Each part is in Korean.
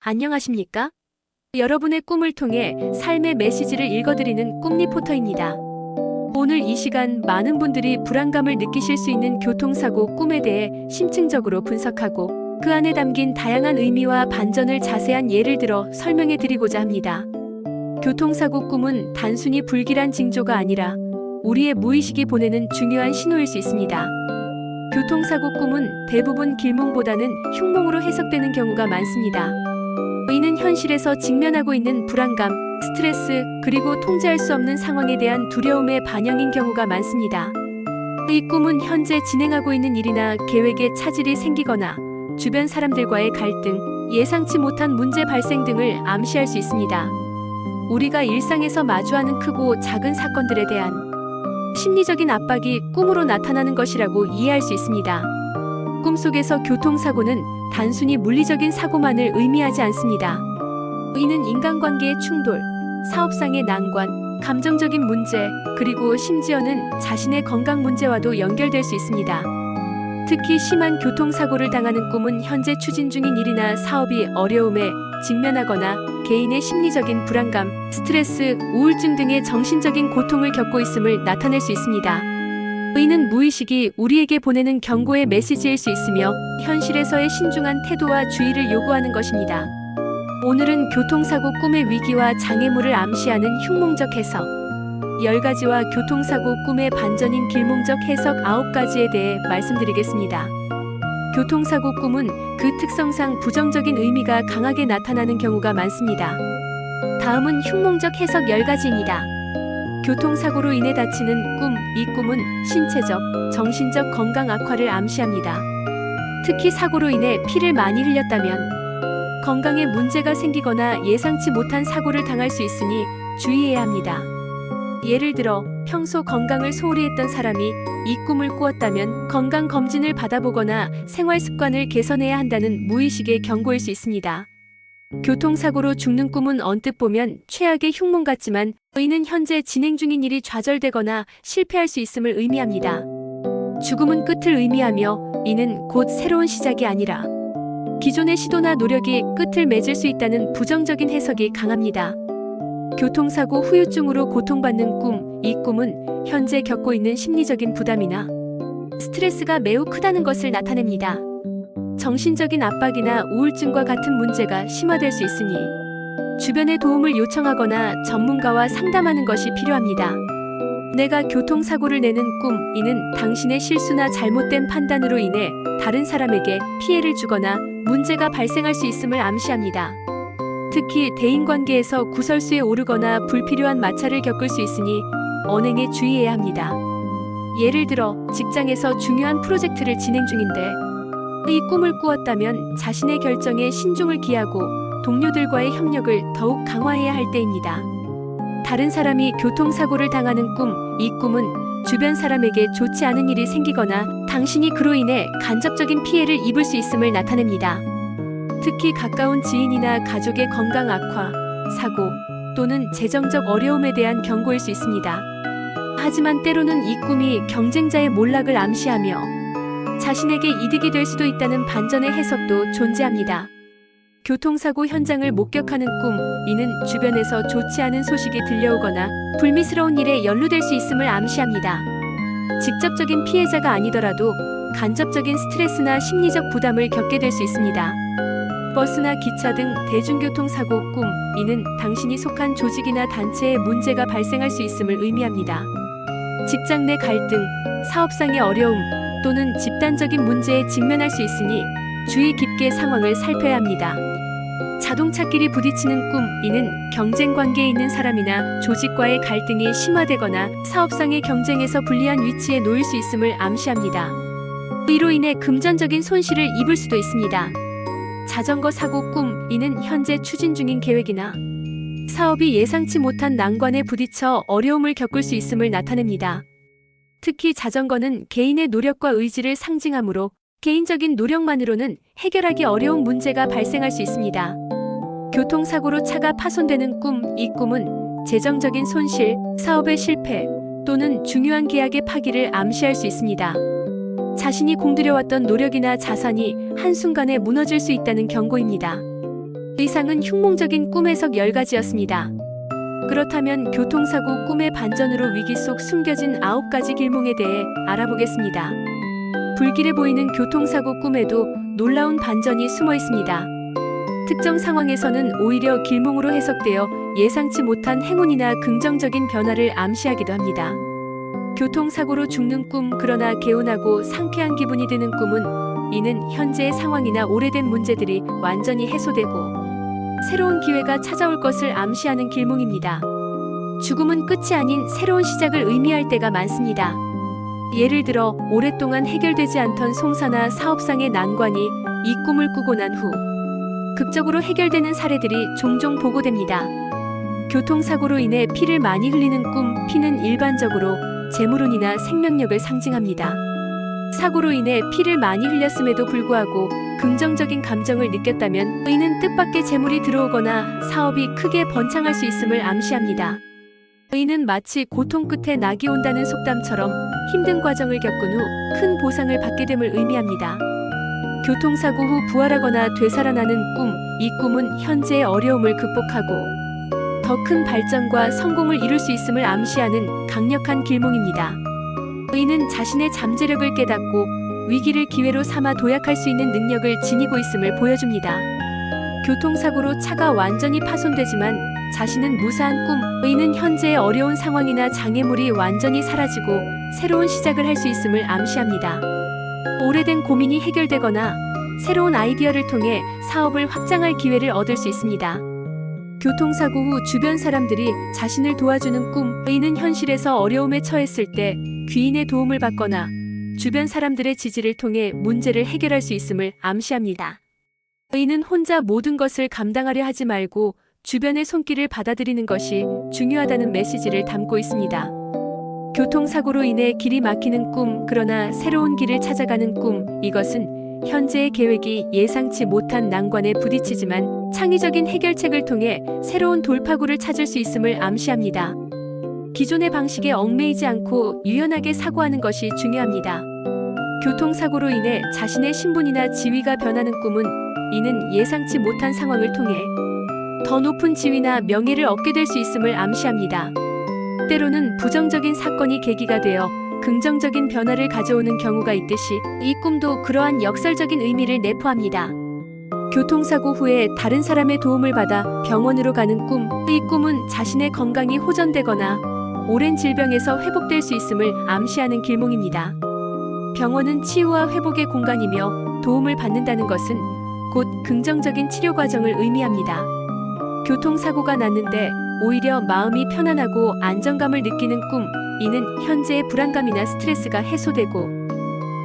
안녕하십니까? 여러분의 꿈을 통해 삶의 메시지를 읽어드리는 꿈 리포터입니다. 오늘 이 시간 많은 분들이 불안감을 느끼실 수 있는 교통사고 꿈에 대해 심층적으로 분석하고 그 안에 담긴 다양한 의미와 반전을 자세한 예를 들어 설명해 드리고자 합니다. 교통사고 꿈은 단순히 불길한 징조가 아니라 우리의 무의식이 보내는 중요한 신호일 수 있습니다. 교통사고 꿈은 대부분 길몽보다는 흉몽으로 해석되는 경우가 많습니다. 이는 현실에서 직면하고 있는 불안감, 스트레스, 그리고 통제할 수 없는 상황에 대한 두려움의 반영인 경우가 많습니다. 이 꿈은 현재 진행하고 있는 일이나 계획에 차질이 생기거나 주변 사람들과의 갈등, 예상치 못한 문제 발생 등을 암시할 수 있습니다. 우리가 일상에서 마주하는 크고 작은 사건들에 대한 심리적인 압박이 꿈으로 나타나는 것이라고 이해할 수 있습니다. 꿈속에서 교통사고는 단순히 물리적인 사고만을 의미하지 않습니다. 이는 인간관계의 충돌, 사업상의 난관, 감정적인 문제, 그리고 심지어는 자신의 건강 문제와도 연결될 수 있습니다. 특히 심한 교통사고를 당하는 꿈은 현재 추진 중인 일이나 사업이 어려움에 직면하거나 개인의 심리적인 불안감, 스트레스, 우울증 등의 정신적인 고통을 겪고 있음을 나타낼 수 있습니다. 이는 무의식이 우리에게 보내는 경고의 메시지일 수 있으며 현실에서의 신중한 태도와 주의를 요구하는 것입니다. 오늘은 교통사고 꿈의 위기와 장애물을 암시하는 흉몽적 해석, 10가지와 교통사고 꿈의 반전인 길몽적 해석 9가지에 대해 말씀드리겠습니다. 교통사고 꿈은 그 특성상 부정적인 의미가 강하게 나타나는 경우가 많습니다. 다음은 흉몽적 해석 10가지입니다. 교통사고로 인해 다치는 꿈, 이 꿈은 신체적, 정신적 건강 악화를 암시합니다. 특히 사고로 인해 피를 많이 흘렸다면 건강에 문제가 생기거나 예상치 못한 사고를 당할 수 있으니 주의해야 합니다. 예를 들어 평소 건강을 소홀히 했던 사람이 이 꿈을 꾸었다면 건강검진을 받아보거나 생활습관을 개선해야 한다는 무의식의 경고일 수 있습니다. 교통사고로 죽는 꿈은 언뜻 보면 최악의 흉몽 같지만 이는 현재 진행 중인 일이 좌절되거나 실패할 수 있음을 의미합니다. 죽음은 끝을 의미하며 이는 곧 새로운 시작이 아니라 기존의 시도나 노력이 끝을 맺을 수 있다는 부정적인 해석이 강합니다. 교통사고 후유증으로 고통받는 꿈, 이 꿈은 현재 겪고 있는 심리적인 부담이나 스트레스가 매우 크다는 것을 나타냅니다. 정신적인 압박이나 우울증과 같은 문제가 심화될 수 있으니 주변의 도움을 요청하거나 전문가와 상담하는 것이 필요합니다. 내가 교통사고를 내는 꿈, 이는 당신의 실수나 잘못된 판단으로 인해 다른 사람에게 피해를 주거나 문제가 발생할 수 있음을 암시합니다. 특히 대인관계에서 구설수에 오르거나 불필요한 마찰을 겪을 수 있으니 언행에 주의해야 합니다. 예를 들어 직장에서 중요한 프로젝트를 진행 중인데 이 꿈을 꾸었다면 자신의 결정에 신중을 기하고 동료들과의 협력을 더욱 강화해야 할 때입니다. 다른 사람이 교통사고를 당하는 꿈, 이 꿈은 주변 사람에게 좋지 않은 일이 생기거나 당신이 그로 인해 간접적인 피해를 입을 수 있음을 나타냅니다. 특히 가까운 지인이나 가족의 건강 악화, 사고 또는 재정적 어려움에 대한 경고일 수 있습니다. 하지만 때로는 이 꿈이 경쟁자의 몰락을 암시하며 자신에게 이득이 될 수도 있다는 반전의 해석도 존재합니다. 교통사고 현장을 목격하는 꿈, 이는 주변에서 좋지 않은 소식이 들려오거나 불미스러운 일에 연루될 수 있음을 암시합니다. 직접적인 피해자가 아니더라도 간접적인 스트레스나 심리적 부담을 겪게 될 수 있습니다. 버스나 기차 등 대중교통사고 꿈, 이는 당신이 속한 조직이나 단체에 문제가 발생할 수 있음을 의미합니다. 직장 내 갈등, 사업상의 어려움, 또는 집단적인 문제에 직면할 수 있으니 주의 깊게 상황을 살펴야 합니다. 자동차끼리 부딪히는 꿈, 이는 경쟁 관계에 있는 사람이나 조직과의 갈등이 심화되거나 사업상의 경쟁에서 불리한 위치에 놓일 수 있음을 암시합니다. 이로 인해 금전적인 손실을 입을 수도 있습니다. 자전거 사고 꿈, 이는 현재 추진 중인 계획이나 사업이 예상치 못한 난관에 부딪혀 어려움을 겪을 수 있음을 나타냅니다. 특히 자전거는 개인의 노력과 의지를 상징하므로 개인적인 노력만으로는 해결하기 어려운 문제가 발생할 수 있습니다. 교통사고로 차가 파손되는 꿈, 이 꿈은 재정적인 손실, 사업의 실패 또는 중요한 계약의 파기를 암시할 수 있습니다. 자신이 공들여왔던 노력이나 자산이 한순간에 무너질 수 있다는 경고입니다. 이상은 흉몽적인 꿈 해석 10가지였습니다. 그렇다면 교통사고 꿈의 반전으로 위기 속 숨겨진 9가지 길몽에 대해 알아보겠습니다. 불길해 보이는 교통사고 꿈에도 놀라운 반전이 숨어 있습니다. 특정 상황에서는 오히려 길몽으로 해석되어 예상치 못한 행운이나 긍정적인 변화를 암시하기도 합니다. 교통사고로 죽는 꿈, 그러나 개운하고 상쾌한 기분이 드는 꿈은 이는 현재의 상황이나 오래된 문제들이 완전히 해소되고 새로운 기회가 찾아올 것을 암시하는 길몽입니다. 죽음은 끝이 아닌 새로운 시작을 의미할 때가 많습니다. 예를 들어 오랫동안 해결되지 않던 송사나 사업상의 난관이 이 꿈을 꾸고 난 후 극적으로 해결되는 사례들이 종종 보고됩니다. 교통사고로 인해 피를 많이 흘리는 꿈, 피는 일반적으로 재물운이나 생명력을 상징합니다. 사고로 인해 피를 많이 흘렸음에도 불구하고 긍정적인 감정을 느꼈다면 이는 뜻밖의 재물이 들어오거나 사업이 크게 번창할 수 있음을 암시합니다. 이는 마치 고통 끝에 낙이 온다는 속담처럼 힘든 과정을 겪은 후 큰 보상을 받게 됨을 의미합니다. 교통사고 후 부활하거나 되살아나는 꿈, 이 꿈은 현재의 어려움을 극복하고 더 큰 발전과 성공을 이룰 수 있음을 암시하는 강력한 길몽입니다. 이는 자신의 잠재력을 깨닫고 위기를 기회로 삼아 도약할 수 있는 능력을 지니고 있음을 보여줍니다. 교통사고로 차가 완전히 파손되지만 자신은 무사한 꿈, 이는 현재의 어려운 상황이나 장애물이 완전히 사라지고 새로운 시작을 할 수 있음을 암시합니다. 오래된 고민이 해결되거나 새로운 아이디어를 통해 사업을 확장할 기회를 얻을 수 있습니다. 교통사고 후 주변 사람들이 자신을 도와주는 꿈, 이는 현실에서 어려움에 처했을 때 귀인의 도움을 받거나 주변 사람들의 지지를 통해 문제를 해결할 수 있음을 암시합니다. 이는 혼자 모든 것을 감당하려 하지 말고 주변의 손길을 받아들이는 것이 중요하다는 메시지를 담고 있습니다. 교통사고로 인해 길이 막히는 꿈, 그러나 새로운 길을 찾아가는 꿈, 이것은 현재의 계획이 예상치 못한 난관에 부딪히지만 창의적인 해결책을 통해 새로운 돌파구를 찾을 수 있음을 암시합니다. 기존의 방식에 얽매이지 않고 유연하게 사고하는 것이 중요합니다. 교통사고로 인해 자신의 신분이나 지위가 변하는 꿈은 이는 예상치 못한 상황을 통해 더 높은 지위나 명예를 얻게 될 수 있음을 암시합니다. 때로는 부정적인 사건이 계기가 되어 긍정적인 변화를 가져오는 경우가 있듯이 이 꿈도 그러한 역설적인 의미를 내포합니다. 교통사고 후에 다른 사람의 도움을 받아 병원으로 가는 꿈, 이 꿈은 자신의 건강이 호전되거나 오랜 질병에서 회복될 수 있음을 암시하는 길몽입니다. 병원은 치유와 회복의 공간이며 도움을 받는다는 것은 곧 긍정적인 치료 과정을 의미합니다. 교통사고가 났는데 오히려 마음이 편안하고 안정감을 느끼는 꿈, 이는 현재의 불안감이나 스트레스가 해소되고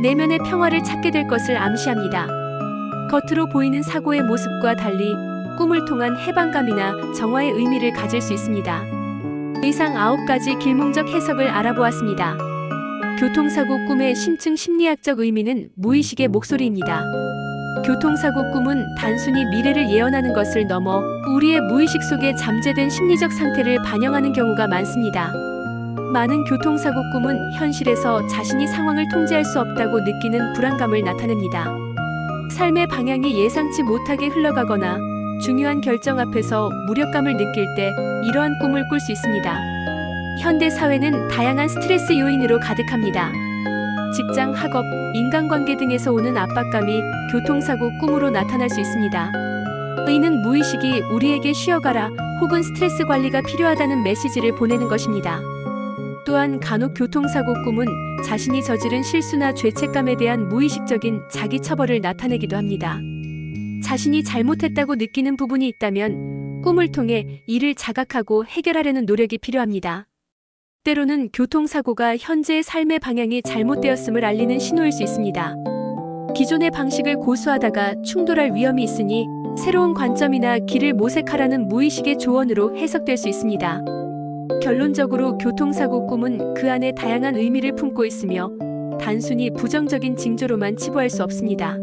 내면의 평화를 찾게 될 것을 암시합니다. 겉으로 보이는 사고의 모습과 달리 꿈을 통한 해방감이나 정화의 의미를 가질 수 있습니다. 이상 9가지 길몽적 해석을 알아보았습니다. 교통사고 꿈의 심층 심리학적 의미는 무의식의 목소리입니다. 교통사고 꿈은 단순히 미래를 예언하는 것을 넘어 우리의 무의식 속에 잠재된 심리적 상태를 반영하는 경우가 많습니다. 많은 교통사고 꿈은 현실에서 자신이 상황을 통제할 수 없다고 느끼는 불안감을 나타냅니다. 삶의 방향이 예상치 못하게 흘러가거나 중요한 결정 앞에서 무력감을 느낄 때 이러한 꿈을 꿀 수 있습니다. 현대 사회는 다양한 스트레스 요인으로 가득합니다. 직장, 학업, 인간관계 등에서 오는 압박감이 교통사고 꿈으로 나타날 수 있습니다. 이는 무의식이 우리에게 쉬어가라 혹은 스트레스 관리가 필요하다는 메시지를 보내는 것입니다. 또한 간혹 교통사고 꿈은 자신이 저지른 실수나 죄책감에 대한 무의식적인 자기 처벌을 나타내기도 합니다. 자신이 잘못했다고 느끼는 부분이 있다면 꿈을 통해 이를 자각하고 해결하려는 노력이 필요합니다. 때로는 교통사고가 현재의 삶의 방향이 잘못되었음을 알리는 신호일 수 있습니다. 기존의 방식을 고수하다가 충돌할 위험이 있으니 새로운 관점이나 길을 모색하라는 무의식의 조언으로 해석될 수 있습니다. 결론적으로 교통사고 꿈은 그 안에 다양한 의미를 품고 있으며 단순히 부정적인 징조로만 치부할 수 없습니다.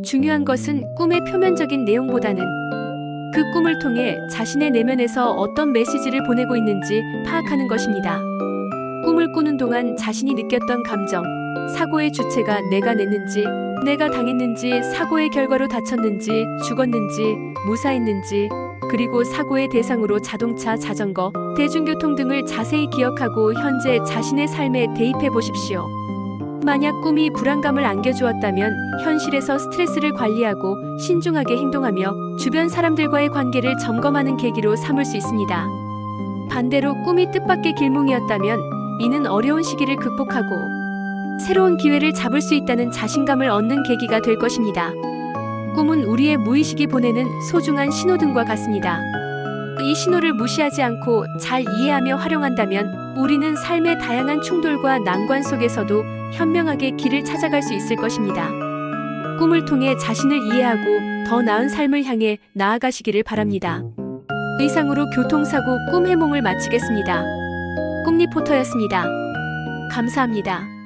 중요한 것은 꿈의 표면적인 내용보다는 그 꿈을 통해 자신의 내면에서 어떤 메시지를 보내고 있는지 파악하는 것입니다. 꿈을 꾸는 동안 자신이 느꼈던 감정, 사고의 주체가 내가 냈는지, 내가 당했는지, 사고의 결과로 다쳤는지, 죽었는지, 무사했는지, 그리고 사고의 대상으로 자동차, 자전거, 대중교통 등을 자세히 기억하고 현재 자신의 삶에 대입해 보십시오. 만약 꿈이 불안감을 안겨주었다면 현실에서 스트레스를 관리하고 신중하게 행동하며 주변 사람들과의 관계를 점검하는 계기로 삼을 수 있습니다. 반대로 꿈이 뜻밖의 길몽이었다면 이는 어려운 시기를 극복하고 새로운 기회를 잡을 수 있다는 자신감을 얻는 계기가 될 것입니다. 꿈은 우리의 무의식이 보내는 소중한 신호등과 같습니다. 이 신호를 무시하지 않고 잘 이해하며 활용한다면 우리는 삶의 다양한 충돌과 난관 속에서도 현명하게 길을 찾아갈 수 있을 것입니다. 꿈을 통해 자신을 이해하고 더 나은 삶을 향해 나아가시기를 바랍니다. 이상으로 교통사고 꿈 해몽을 마치겠습니다. 꿈리포터였습니다. 감사합니다.